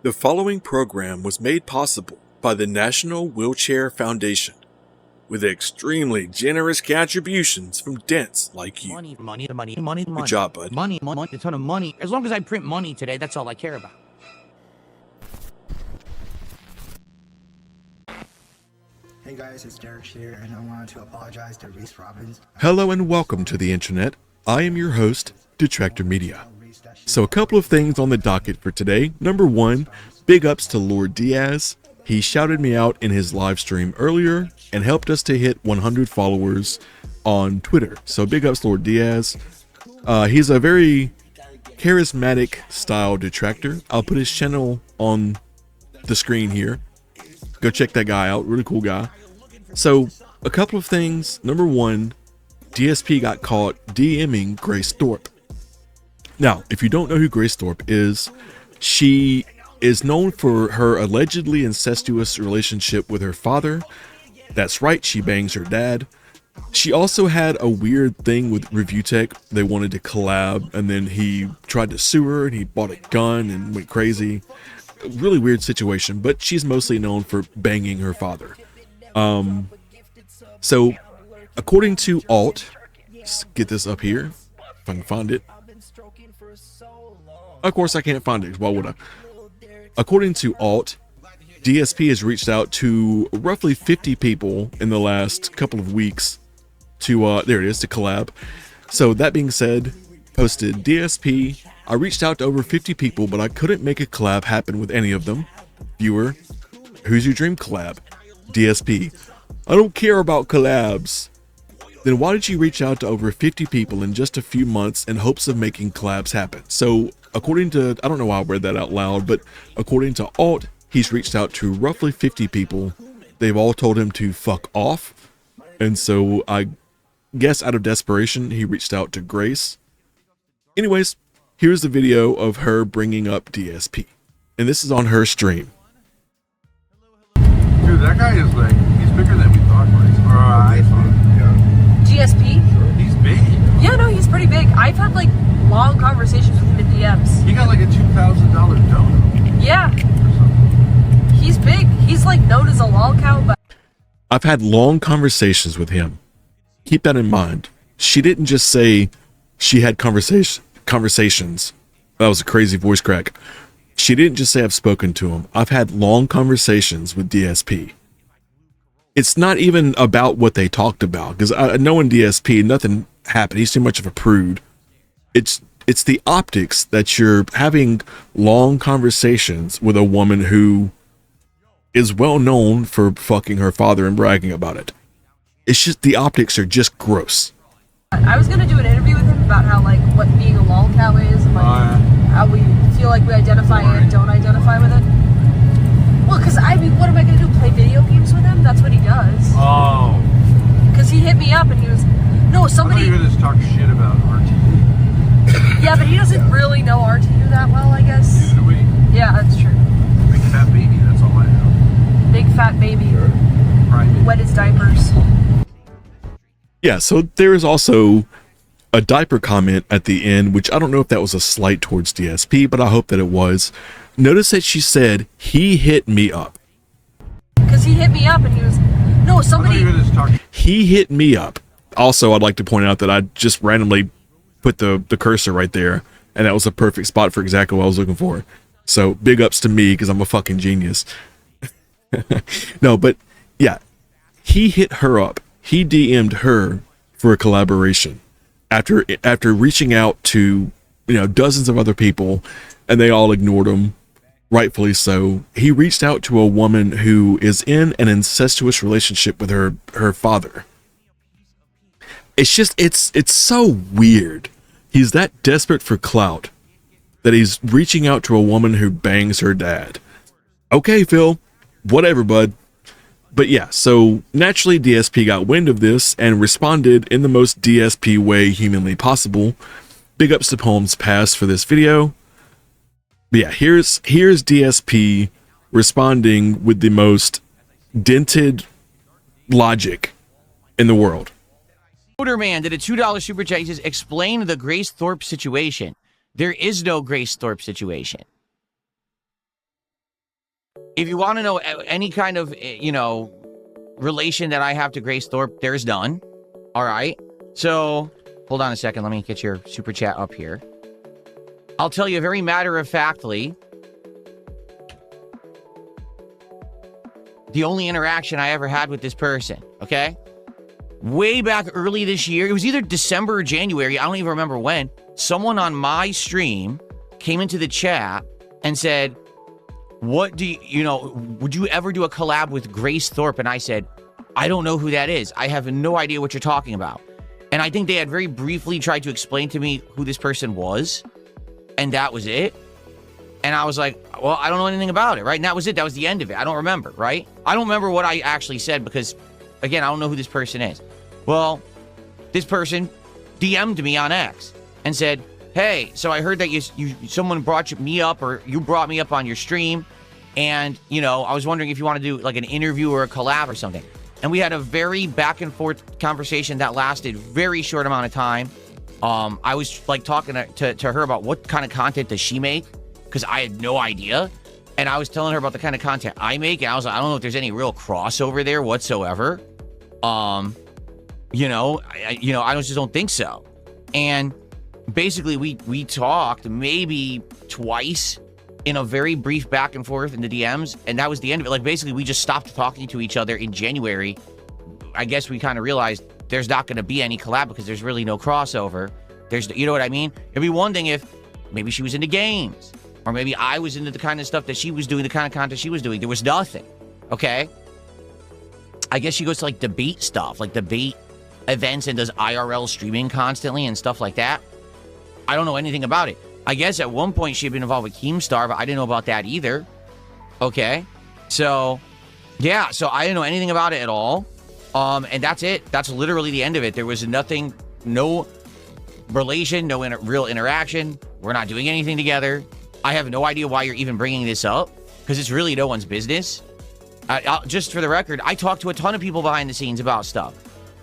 The following program was made possible by the National Wheelchair Foundation, with extremely generous contributions from dents like you. Money. Good job, bud. Money, a ton of money. As long as I print money today, that's all I care about. Hey guys, it's Derek here, and I wanted to apologize to Reese Robbins. Hello and welcome to the internet. I am your host, Detractor Media. So a couple of things on the docket for today. Number one, big ups to Lord Diaz. He shouted me out in his live stream earlier and helped us to hit 100 followers on Twitter. So big ups, Lord Diaz. He's a very charismatic style detractor. I'll put his channel on the screen here. Go check that guy out. Really cool guy. So a couple of things. Number one, DSP got caught DMing Grace Thorp. Now, if you don't know who Grace Thorp is, she is known for her allegedly incestuous relationship with her father. That's right, she bangs her dad. She also had a weird thing with Review Tech. They wanted to collab, and then he tried to sue her, and he bought a gun and went crazy. Really weird situation, but she's mostly known for banging her father. So, according to Alt, let's get this up here, if I can find it. Of course I can't find it, why would I? According to Alt, DSP has reached out to roughly 50 people in the last couple of weeks to, there it is, to collab. So that being said, posted DSP, I reached out to over 50 people, but I couldn't make a collab happen with any of them. Viewer, who's your dream collab? DSP, I don't care about collabs. Then why did you reach out to over 50 people in just a few months in hopes of making collabs happen? So according to, I don't know why I read that out loud, but according to Alt, he's reached out to roughly 50 people. They've all told him to fuck off. And so I guess out of desperation, he reached out to Grace. Anyways, here's the video of her bringing up DSP. And this is on her stream. Dude, that guy is like, he's bigger than we thought, Grace. Or I thought, yeah. DSP? He's big. Yeah, no, he's pretty big. I've had like long conversations with him in DMs. He got like a $2,000 donut. Yeah. He's big. He's like known as a lolcow, but I've had long conversations with him. Keep that in mind. She didn't just say she had conversations. That was a crazy voice crack. She didn't just say I've spoken to him. I've had long conversations with DSP. It's not even about what they talked about, because I know in DSP nothing happened. He's too much of a prude. It's the optics that you're having long conversations with a woman who is well known for fucking her father and bragging about it. It's just, the optics are just gross. I was gonna do an interview with him about how like what being a lolcow is and like how we feel like we identify and don't identify with it. Well, because I mean, what am I gonna do? Play video games with him? That's what he does. Oh. Because he hit me up and he was, no, somebody. I thought you were just talk shit about RT. Yeah, but he doesn't really know RTU that well, I guess. Neither do we. Yeah, that's true. Big fat baby, that's all I know. Big fat baby. Private. Wet his diapers. Yeah, so there is also a diaper comment at the end, which I don't know if that was a slight towards DSP, but I hope that it was. Notice that she said, he hit me up. Because he hit me up and he was, no, somebody. I thought you were just talk. He hit me up. Also, I'd like to point out that I just randomly put the cursor right there, and that was a perfect spot for exactly what I was looking for. So big ups to me, because I'm a fucking genius. No, but yeah, he hit her up. He DM'd her for a collaboration after reaching out to, you know, dozens of other people, and they all ignored him, rightfully so. He reached out to a woman who is in an incestuous relationship with her father. It's just, it's so weird. He's that desperate for clout that he's reaching out to a woman who bangs her dad. Okay, Phil, whatever, bud. But yeah, so naturally DSP got wind of this and responded in the most DSP way humanly possible. Big ups to Poems Past for this video. But yeah, here's DSP responding with the most dented logic in the world. Man did a $2 super chat. He says, explain the Grace Thorp situation. There is no Grace Thorp situation. If you want to know any kind of, relation that I have to Grace Thorp, there's none. All right. So hold on a second. Let me get your super chat up here. I'll tell you very matter-of-factly, the only interaction I ever had with this person, okay? Way back early this year, it was either December or January, I don't even remember when, someone on my stream came into the chat and said, what do would you ever do a collab with Grace Thorp? And I said, I don't know who that is. I have no idea what you're talking about. And I think they had very briefly tried to explain to me who this person was. And that was it. And I was like, well, I don't know anything about it, right? And that was it. That was the end of it. I don't remember, right? I don't remember what I actually said because, again, I don't know who this person is. Well, this person DM'd me on X and said, hey, so I heard that someone brought me up, or you brought me up on your stream, and, I was wondering if you want to do, like, an interview or a collab or something. And we had a very back and forth conversation that lasted very short amount of time. I was, like, talking to her about what kind of content does she make, because I had no idea. And I was telling her about the kind of content I make, and I was like, I don't know if there's any real crossover there whatsoever. I just don't think so. And basically, we talked maybe twice in a very brief back and forth in the DMs, and that was the end of it. Like, basically, we just stopped talking to each other in January. I guess we kind of realized there's not going to be any collab because there's really no crossover. You know what I mean? It'd be one thing if maybe she was into games, or maybe I was into the kind of stuff that she was doing, the kind of content she was doing. There was nothing, okay? I guess she goes to, like, debate stuff, like debate events, and does IRL streaming constantly and stuff like that. I don't know anything about it. I guess at one point she had been involved with Keemstar, but I didn't know about that either. Okay. So, yeah. So I didn't know anything about it at all. And that's it. That's literally the end of it. There was nothing, no relation, no real interaction. We're not doing anything together. I have no idea why you're even bringing this up, because it's really no one's business. Just for the record, I talked to a ton of people behind the scenes about stuff.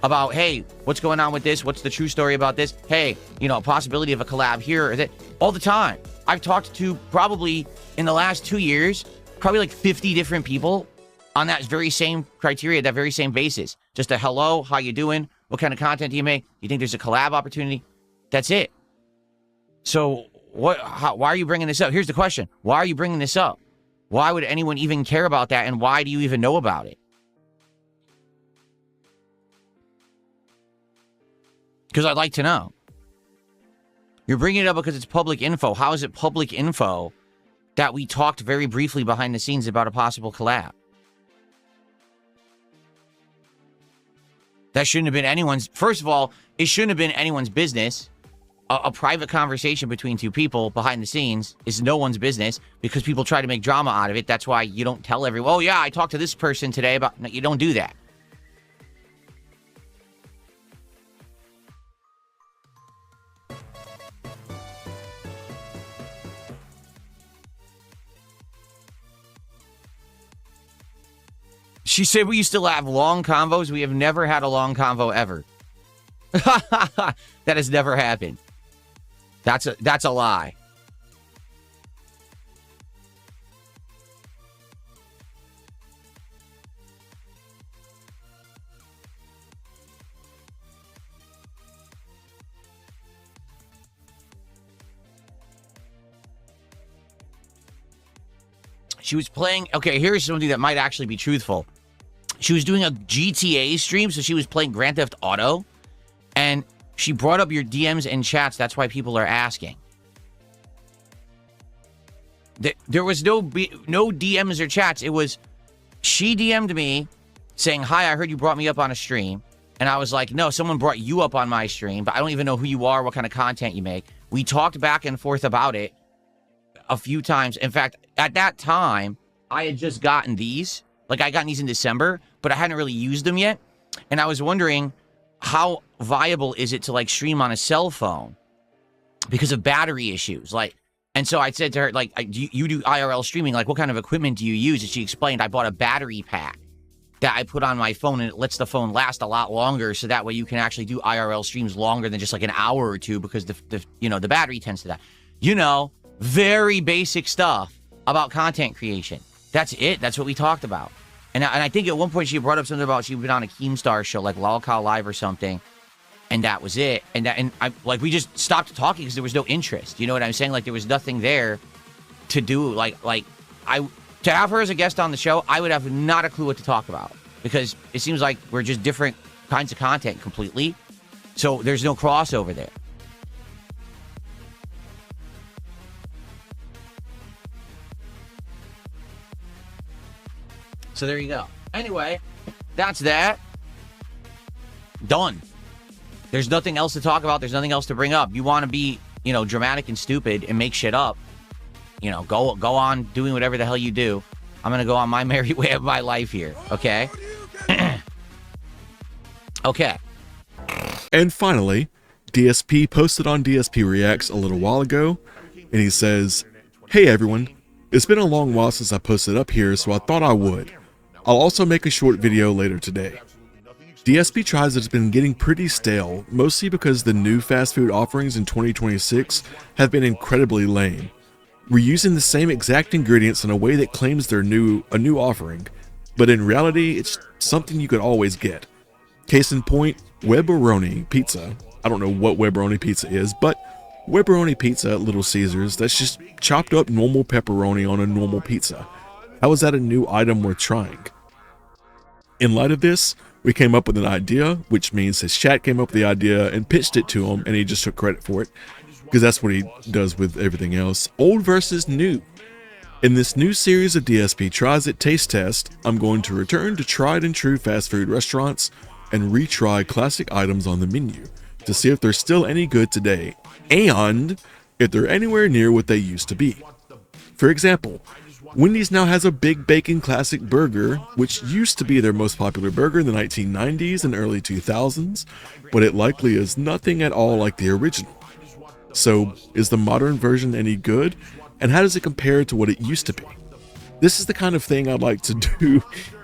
About, hey, what's going on with this? What's the true story about this? Hey, a possibility of a collab here or that. All the time. I've talked to probably, in the last 2 years, probably like 50 different people on that very same criteria, that very same basis. Just a hello, how you doing? What kind of content do you make? You think there's a collab opportunity? That's it. So, why are you bringing this up? Here's the question. Why are you bringing this up? Why would anyone even care about that, and why do you even know about it? Because I'd like to know. You're bringing it up because it's public info. How is it public info that we talked very briefly behind the scenes about a possible collab? That shouldn't have been anyone's... First of all, it shouldn't have been anyone's business. A private conversation between two people behind the scenes is no one's business, because people try to make drama out of it. That's why you don't tell everyone, oh yeah, I talked to this person today about... No, you don't do that. She said we used to have long convos. We have never had a long convo ever. That has never happened. That's a lie. She was playing... Okay, here's something that might actually be truthful. She was doing a GTA stream, so she was playing Grand Theft Auto, and she brought up your DMs and chats. That's why people are asking. There was no DMs or chats. It was, she DM'd me saying, hi, I heard you brought me up on a stream. And I was like, no, someone brought you up on my stream, but I don't even know who you are, what kind of content you make. We talked back and forth about it a few times. In fact, at that time, I had just gotten these. Like, I got these in December, but I hadn't really used them yet. And I was wondering, how viable is it to, like, stream on a cell phone because of battery issues? Like, and so I said to her, like, you do IRL streaming. Like, what kind of equipment do you use? And she explained, I bought a battery pack that I put on my phone, and it lets the phone last a lot longer. So that way you can actually do IRL streams longer than just like an hour or two, because the battery tends to die. Very basic stuff about content creation. That's it. That's what we talked about. And I think at one point she brought up something about she'd been on a Keemstar show, like Lolcow Live or something, and that was it. And we just stopped talking because there was no interest. You know what I'm saying? Like there was nothing there to do. To have her as a guest on the show, I would have not a clue what to talk about because it seems like we're just different kinds of content completely. So there's no crossover there. So there you go. Anyway, that's that. Done. There's nothing else to talk about. There's nothing else to bring up. You want to be, dramatic and stupid and make shit up. Go on doing whatever the hell you do. I'm going to go on my merry way of my life here. Okay? Okay. And finally, DSP posted on DSP Reacts a little while ago, and he says, "Hey everyone, it's been a long while since I posted up here, so I thought I would. I'll also make a short video later today. DSP Tries has been getting pretty stale, mostly because the new fast food offerings in 2026 have been incredibly lame. We're using the same exact ingredients in a way that claims they're a new offering, but in reality, it's something you could always get. Case in point, Webberoni Pizza. I don't know what Webberoni Pizza is, but Webberoni Pizza at Little Caesars, that's just chopped up normal pepperoni on a normal pizza. How is that a new item worth trying? In light of this, we came up with an idea, which means his chat came up with the idea and pitched it to him, and he just took credit for it, because that's what he does with everything else. Old versus new. In this new series of DSP Tries It Taste Test, I'm going to return to tried and true fast food restaurants and retry classic items on the menu to see if they're still any good today, and if they're anywhere near what they used to be. For example, Wendy's now has a Big Bacon Classic Burger, which used to be their most popular burger in the 1990s and early 2000s, but it likely is nothing at all like the original. So, is the modern version any good, and how does it compare to what it used to be? This is the kind of thing I'd like to do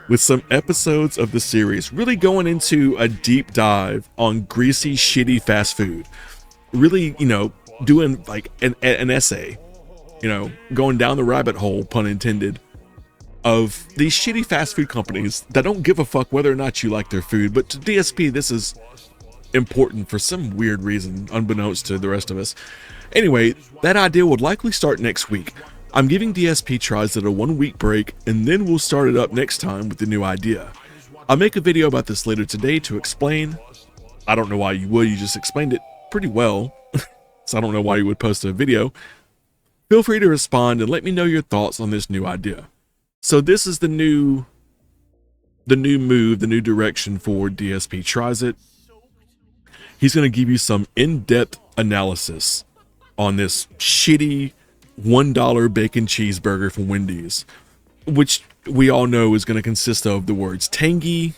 with some episodes of the series, really going into a deep dive on greasy, shitty fast food. Really, doing like an essay, going down the rabbit hole, pun intended, of these shitty fast food companies that don't give a fuck whether or not you like their food. But to DSP, this is important for some weird reason, unbeknownst to the rest of us. Anyway, that idea would likely start next week. I'm giving DSP Tries It a 1-week break, and then we'll start it up next time with the new idea. I'll make a video about this later today to explain. I don't know why you would, you just explained it pretty well, so I don't know why you would post a video. Feel free to respond and let me know your thoughts on this new idea. So this is the new move, the new direction for DSP Tries It. He's going to give you some in-depth analysis on this shitty $1 bacon cheeseburger from Wendy's, which we all know is going to consist of the words tangy,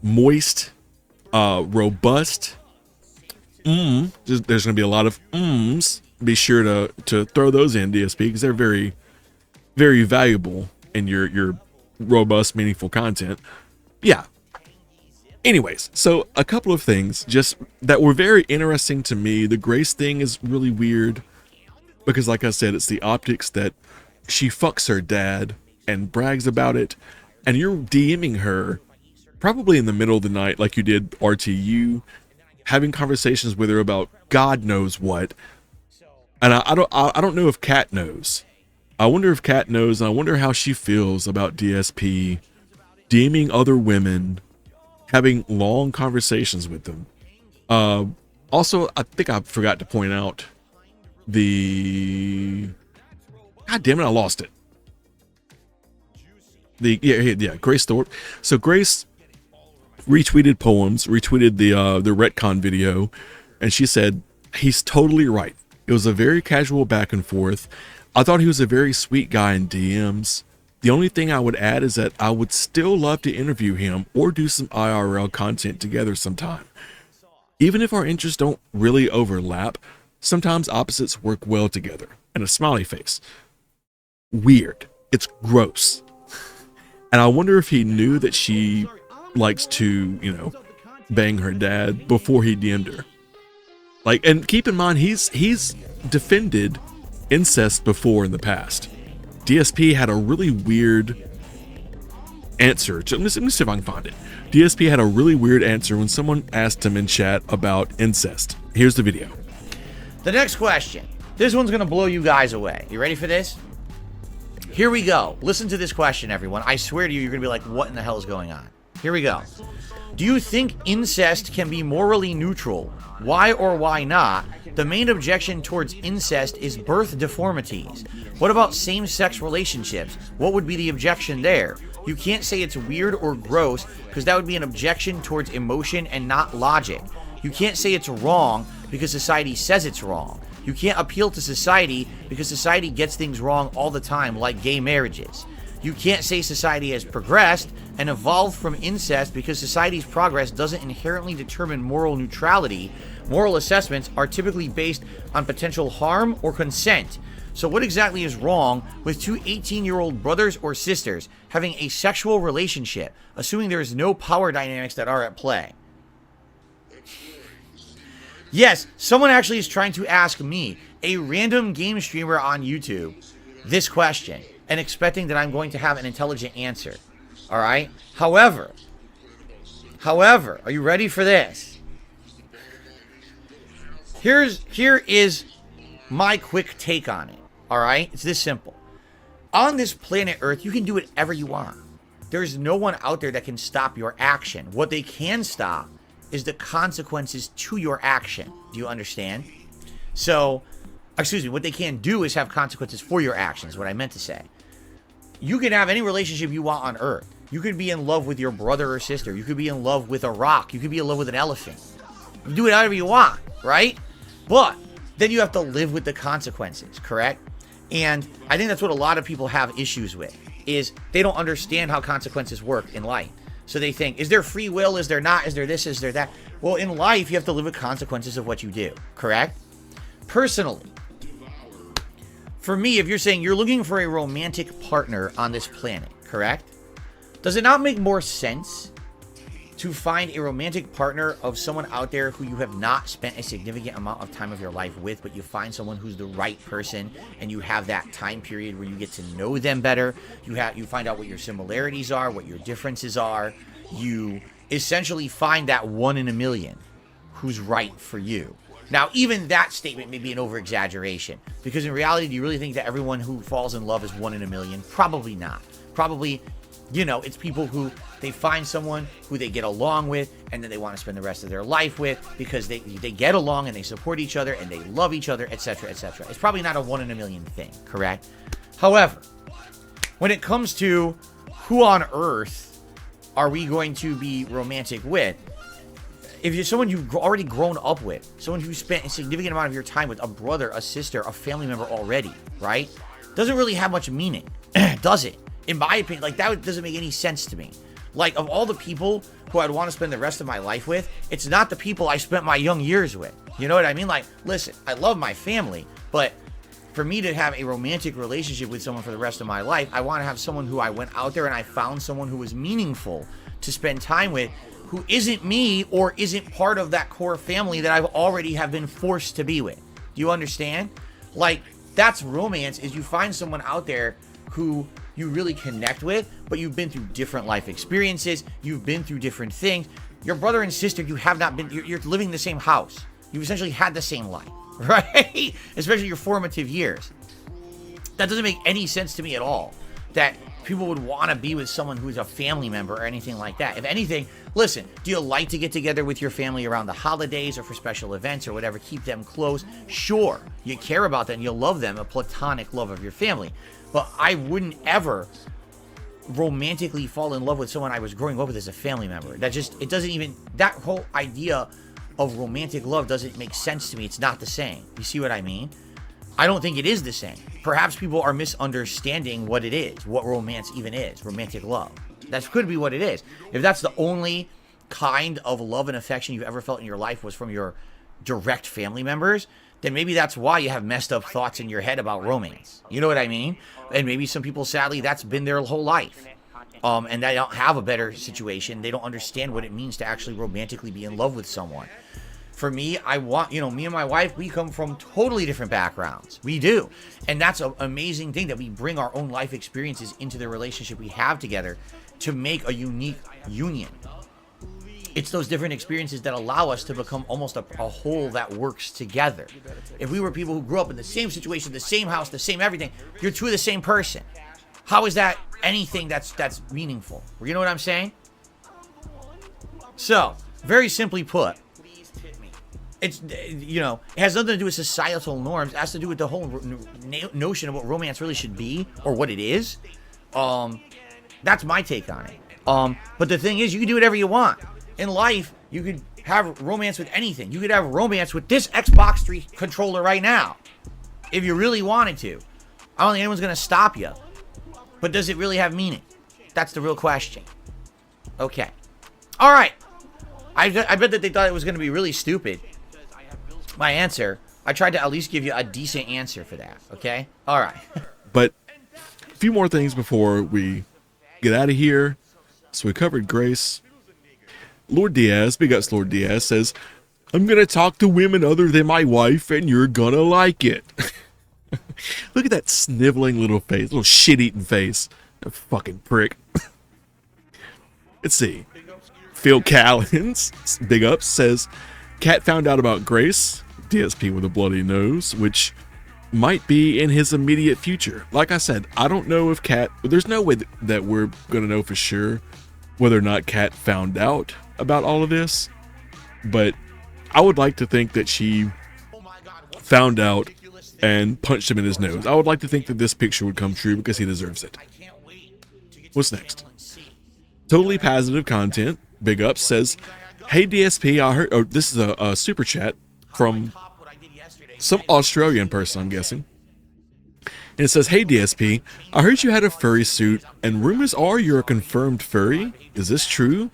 moist, robust. There's going to be a lot of Be sure to throw those in, DSP, because they're very, very valuable in your robust, meaningful content. Yeah. Anyways, so a couple of things just that were very interesting to me. The Grace thing is really weird because, like I said, it's the optics that she fucks her dad and brags about it, and you're DMing her probably in the middle of the night like you did RTU, having conversations with her about God knows what. And I don't know if Kat knows. I wonder if Kat knows, and I wonder how she feels about DSP DMing other women, having long conversations with them. Also, I think I forgot to point out God damn it, I lost it. Grace Thorp. So Grace retweeted poems, retweeted the retcon video, and she said, "He's totally right. It was a very casual back and forth. I thought he was a very sweet guy in DMs. The only thing I would add is that I would still love to interview him or do some IRL content together sometime. Even if our interests don't really overlap, sometimes opposites work well together." And a smiley face. Weird. It's gross. And I wonder if he knew that she likes to, bang her dad before he DM'd her. Like, and keep in mind, he's defended incest before in the past. DSP had a really weird answer. Let me see if I can find it. DSP had a really weird answer when someone asked him in chat about incest. Here's the video. The next question. This one's going to blow you guys away. You ready for this? Here we go. Listen to this question, everyone. I swear to you, you're going to be like, what in the hell is going on? Here we go. Do you think incest can be morally neutral? Why or why not? The main objection towards incest is birth deformities. What about same-sex relationships? What would be the objection there? You can't say it's weird or gross because that would be an objection towards emotion and not logic. You can't say it's wrong because society says it's wrong. You can't appeal to society because society gets things wrong all the time, like gay marriages. You can't say society has progressed and evolved from incest because society's progress doesn't inherently determine moral neutrality. Moral assessments are typically based on potential harm or consent. So what exactly is wrong with two 18-year-old brothers or sisters having a sexual relationship, assuming there is no power dynamics that are at play? Yes, someone actually is trying to ask me, a random game streamer on YouTube, this question, and expecting that I'm going to have an intelligent answer. All right? However, are you ready for this? Here is my quick take on it. All right? It's this simple. On this planet Earth, you can do whatever you want. There's no one out there that can stop your action. What they can stop is the consequences to your action. Do you understand? So, excuse me, what they can't do is have consequences for your actions, what I meant to say. You can have any relationship you want on Earth. You could be in love with your brother or sister. You could be in love with a rock. You could be in love with an elephant. You do whatever you want, right? But then you have to live with the consequences, correct? And I think that's what a lot of people have issues with, is they don't understand how consequences work in life. So they think, is there free will? Is there not? Is there this? Is there that? Well, in life, you have to live with consequences of what you do, correct? Personally, for me, if you're saying you're looking for a romantic partner on this planet, correct? Does it not make more sense to find a romantic partner of someone out there who you have not spent a significant amount of time of your life with, but you find someone who's the right person and you have that time period where you get to know them better, you find out what your similarities are, what your differences are, you essentially find that one in a million who's right for you. Now, even that statement may be an over-exaggeration, because in reality, do you really think that everyone who falls in love is one in a million? Probably not. Probably, it's people who they find someone who they get along with and then they want to spend the rest of their life with because they get along and they support each other and they love each other, etc., etc. It's probably not a one in a million thing, correct? However, when it comes to who on earth are we going to be romantic with, if you're someone you've already grown up with, someone who spent a significant amount of your time with, a brother, a sister, a family member already, right? Doesn't really have much meaning, does it? In my opinion, like, that doesn't make any sense to me. Like, of all the people who I'd want to spend the rest of my life with, it's not the people I spent my young years with. You know what I mean? Like, listen, I love my family, but for me to have a romantic relationship with someone for the rest of my life, I want to have someone who I went out there and I found someone who was meaningful to spend time with, who isn't me or isn't part of that core family that I've already have been forced to be with. Do you understand? Like, that's romance, is you find someone out there who you really connect with, but you've been through different life experiences, you've been through different things. Your brother and sister, you have not been, you're living in the same house. You've essentially had the same life, right? Especially your formative years. That doesn't make any sense to me at all, that people would want to be with someone who's a family member or anything like that. If anything, listen, do you like to get together with your family around the holidays or for special events or whatever, keep them close? Sure, you care about them, you love them, a platonic love of your family. But I wouldn't ever romantically fall in love with someone I was growing up with as a family member. It doesn't even, that whole idea of romantic love doesn't make sense to me. It's not the same. You see what I mean? I don't think it is the same. Perhaps people are misunderstanding what it is, what romance even is, romantic love. That could be what it is. If that's the only kind of love and affection you've ever felt in your life was from your direct family members, then maybe that's why you have messed up thoughts in your head about romance. You know what I mean? And maybe some people, sadly, that's been their whole life. And they don't have a better situation. They don't understand what it means to actually romantically be in love with someone. For me, I want, me and my wife, we come from totally different backgrounds. We do. And that's an amazing thing that we bring our own life experiences into the relationship we have together to make a unique union. It's those different experiences that allow us to become almost a whole that works together. If we were people who grew up in the same situation, the same house, the same everything, you're two of the same person. How is that anything that's meaningful? You know what I'm saying? So, very simply put, it's, it has nothing to do with societal norms. It has to do with the whole notion of what romance really should be or what it is. That's my take on it. But the thing is, you can do whatever you want. In life, you could have romance with anything. You could have romance with this Xbox 3 controller right now, if you really wanted to. I don't think anyone's going to stop you. But does it really have meaning? That's the real question. Okay. All right. I bet that they thought it was going to be really stupid. My answer. I tried to at least give you a decent answer for that. Okay? All right. But a few more things before we get out of here. So we covered Grace. Lord Diaz, big ups Lord Diaz, says, I'm going to talk to women other than my wife and you're going to like it. Look at that sniveling little face, little shit-eating face. That fucking prick. Let's see. Phil Callens, big ups, says, Cat found out about Grace, DSP with a bloody nose, which might be in his immediate future. Like I said, I don't know if Cat, there's no way that we're going to know for sure whether or not Cat found out about all of this, but I would like to think that she found out and punched him in his nose. I would like to think that this picture would come true because he deserves it. What's next? Totally positive content, big up, says, hey DSP, I heard, this is a super chat from some Australian person, I'm guessing. And it says, hey DSP, I heard you had a furry suit and rumors are you're a confirmed furry. Is this true?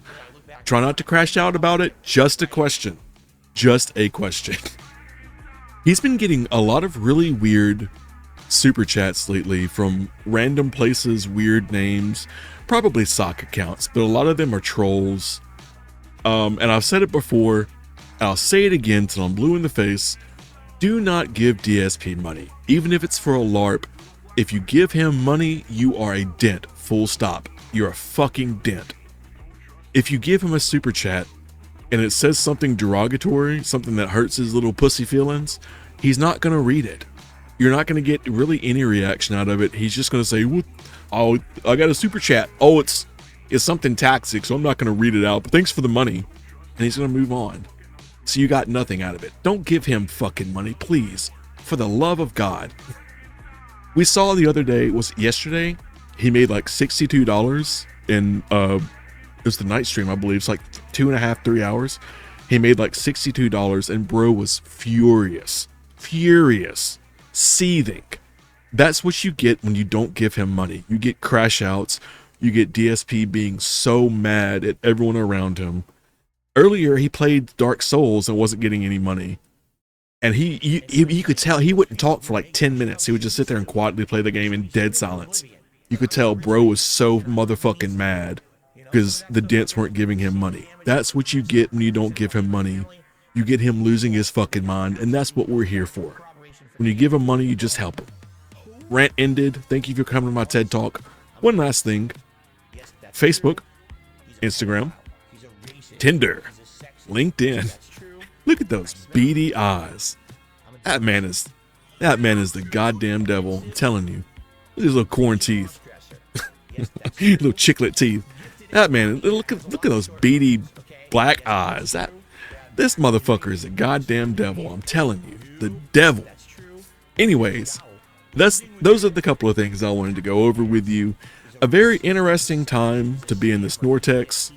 Try not to crash out about it. Just a question. Just a question. He's been getting a lot of really weird super chats lately from random places, weird names, probably sock accounts, but a lot of them are trolls. And I've said it before, I'll say it again till I'm blue in the face. Do not give DSP money, even if it's for a LARP. If you give him money, you are a dent, full stop. You're a fucking dent. If you give him a super chat and it says something derogatory, something that hurts his little pussy feelings, he's not going to read it. You're not going to get really any reaction out of it. He's just going to say, oh, I got a super chat. Oh, it's something toxic, so I'm not going to read it out, but thanks for the money. And he's going to move on. So you got nothing out of it. Don't give him fucking money, please. For the love of God. We saw the other day, was it yesterday? He made like $62 in, it was the night stream, I believe. It's like 2.5, 3 hours. He made like $62 and bro was furious. Furious. Seething. That's what you get when you don't give him money. You get crash outs. You get DSP being so mad at everyone around him. Earlier, he played Dark Souls and wasn't getting any money. And you could tell he wouldn't talk for like 10 minutes. He would just sit there and quietly play the game in dead silence. You could tell bro was so motherfucking mad because the dents weren't giving him money. That's what you get when you don't give him money. You get him losing his fucking mind, and that's what we're here for. When you give him money, you just help him. Rant ended. Thank you for coming to my TED Talk. One last thing. Facebook, Instagram, Tinder, LinkedIn. Look at those beady eyes. That man is the goddamn devil. I'm telling you. Look at his little corn teeth. Little chiclet teeth. That man, look at those beady black eyes. This motherfucker is a goddamn devil. I'm telling you. The devil. Anyways, those are the couple of things I wanted to go over with you. A very interesting time to be in this Nortex.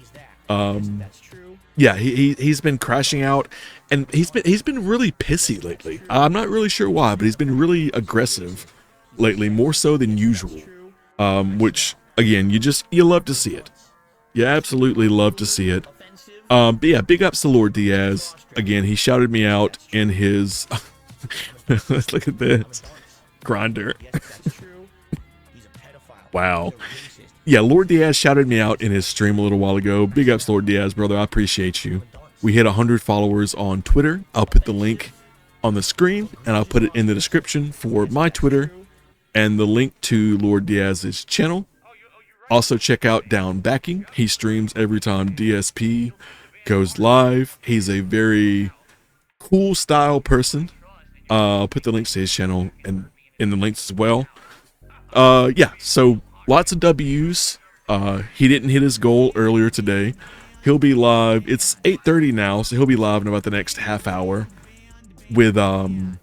Yeah, he's been crashing out, and he's been really pissy lately. I'm not really sure why, but he's been really aggressive lately, more so than usual. Which again, you love to see it. You absolutely love to see it. But yeah, big ups to Lord Diaz. Again, he shouted me out in his look at this grinder. Wow. Yeah, Lord Diaz shouted me out in his stream a little while ago. Big ups, Lord Diaz, brother. I appreciate you. We hit 100 followers on Twitter. I'll put the link on the screen, and I'll put it in the description for my Twitter and the link to Lord Diaz's channel. Also check out Down Backing. He streams every time DSP goes live. He's a very cool style person. I'll put the links to his channel and in the links as well. Yeah, so lots of W's. He didn't hit his goal earlier today. He'll be live. It's 8:30 now, so he'll be live in about the next half hour with Final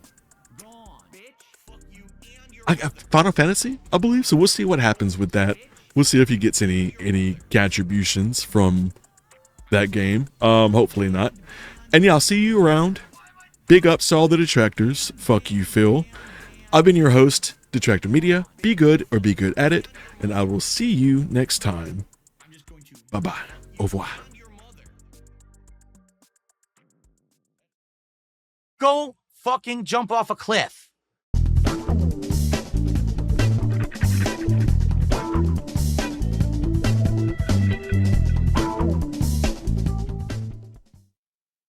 Fantasy, I believe. So we'll see what happens with that. We'll see if he gets any contributions from that game. Hopefully not. And yeah, I'll see you around. Big ups to all the detractors. Fuck you, Phil. I've been your host, Detractor Media. Be good or be good at it, and I will see you next time. Bye-bye. Au revoir. Go fucking jump off a cliff.